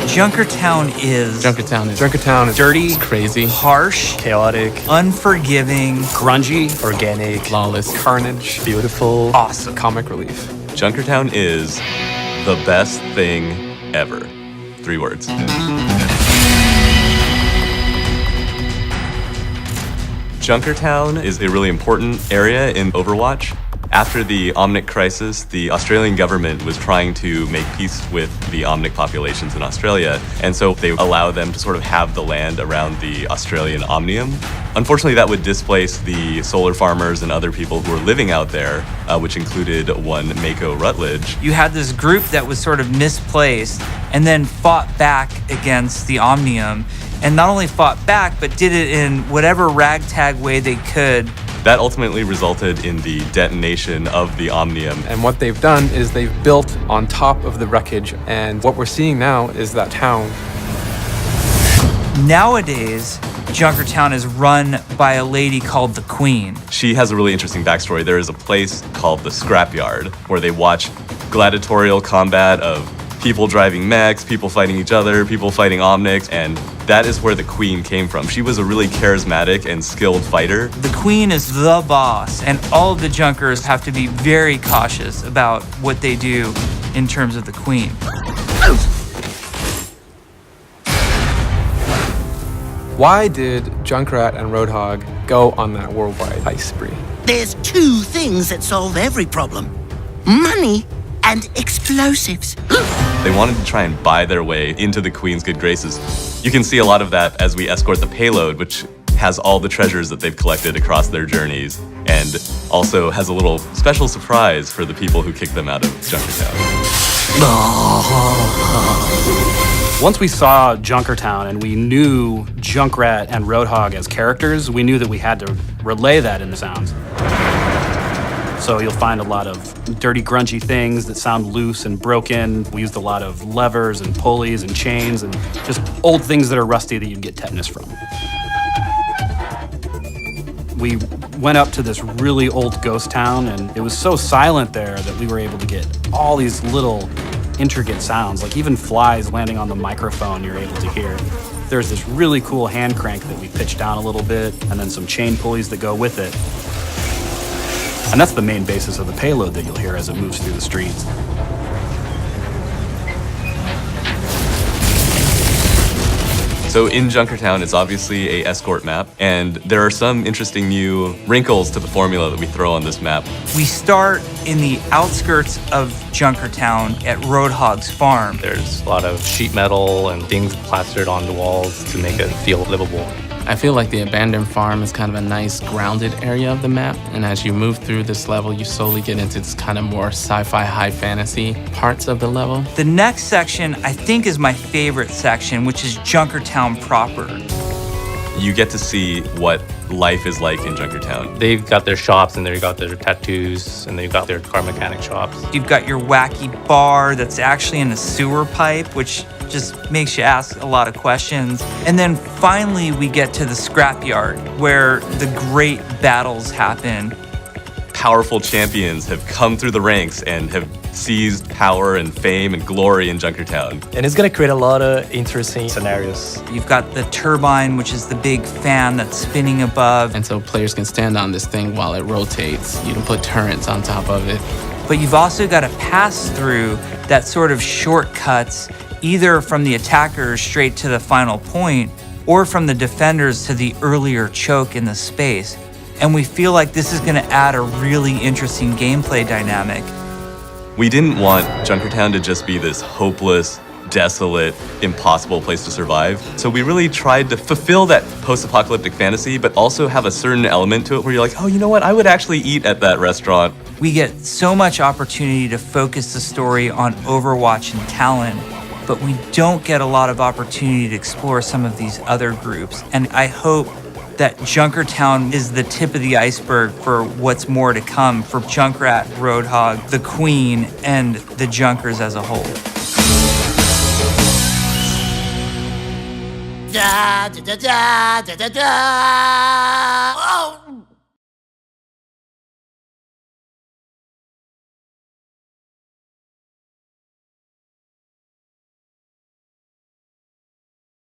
Junkertown is dirty, it's crazy, harsh, chaotic, unforgiving, grungy, organic, flawless, carnage, beautiful, awesome. comic relief. Junkertown is the best thing ever. 3 words. Junkertown is a really important area in Overwatch. After the Omnic crisis, the Australian government was trying to make peace with the Omnic populations in Australia, and so they allow them to sort of have the land around the Australian Omnium. Unfortunately, that would displace the solar farmers and other people who were living out there, which included one Mako Rutledge. You had this group that was sort of misplaced and then fought back against the Omnium, and not only fought back, but did it in whatever ragtag way they could. That ultimately resulted in the detonation of the Omnium. And what they've done is they've built on top of the wreckage, and what we're seeing now is that town. Nowadays, Junkertown is run by a lady called the Queen. She has a really interesting backstory. There is a place called the Scrapyard where they watch gladiatorial combat of people driving mechs, people fighting each other, people fighting Omnics, and that is where the Queen came from. She was a really charismatic and skilled fighter. The Queen is the boss, and all of the Junkers have to be very cautious about what they do in terms of the Queen. Why did Junkrat and Roadhog go on that worldwide heist spree? There's 2 things that solve every problem: money and explosives. They wanted to try and buy their way into the Queen's good graces. You can see a lot of that as we escort the payload, which has all the treasures that they've collected across their journeys, and also has a little special surprise for the people who kicked them out of Junkertown. Once we saw Junkertown and we knew Junkrat and Roadhog as characters, we knew that we had to relay that in the sounds. So you'll find a lot of dirty, grungy things that sound loose and broken. We used a lot of levers and pulleys and chains and just old things that are rusty that you'd get tetanus from. We went up to this really old ghost town, and it was so silent there that we were able to get all these little intricate sounds, like even flies landing on the microphone you're able to hear. There's this really cool hand crank that we pitched down a little bit, and then some chain pulleys that go with it. And that's the main basis of the payload that you'll hear as it moves through the streets. So in Junkertown, it's obviously an escort map, and there are some interesting new wrinkles to the formula that we throw on this map. We start in the outskirts of Junkertown at Roadhog's farm. There's a lot of sheet metal and things plastered on the walls to make it feel livable. I feel like the abandoned farm is kind of a nice grounded area of the map, and as you move through this level, you slowly get into this kind of more sci-fi high fantasy parts of the level. The next section I think is my favorite section, which is Junkertown proper. You get to see what life is like in Junkertown. They've got their shops and they've got their tattoos and they've got their car mechanic shops. You've got your wacky bar that's actually in a sewer pipe, which just makes you ask a lot of questions. And then finally we get to the scrapyard where the great battles happen. Powerful champions have come through the ranks and have seized power and fame and glory in Junkertown. And it's going to create a lot of interesting scenarios. You've got the turbine, which is the big fan that's spinning above. And so players can stand on this thing while it rotates. You can put turrets on top of it. But you've also got to pass through that sort of shortcuts, either from the attackers straight to the final point, or from the defenders to the earlier choke in the space. And we feel like this is going to add a really interesting gameplay dynamic. We didn't want Junkertown to just be this hopeless, desolate, impossible place to survive. So we really tried to fulfill that post-apocalyptic fantasy, but also have a certain element to it where you're like, oh, you know what? I would actually eat at that restaurant. We get so much opportunity to focus the story on Overwatch and Talon, but we don't get a lot of opportunity to explore some of these other groups. And I hope that Junkertown is the tip of the iceberg for what's more to come for Junkrat, Roadhog, the Queen, and the Junkers as a whole. Da da da da da da da. Oh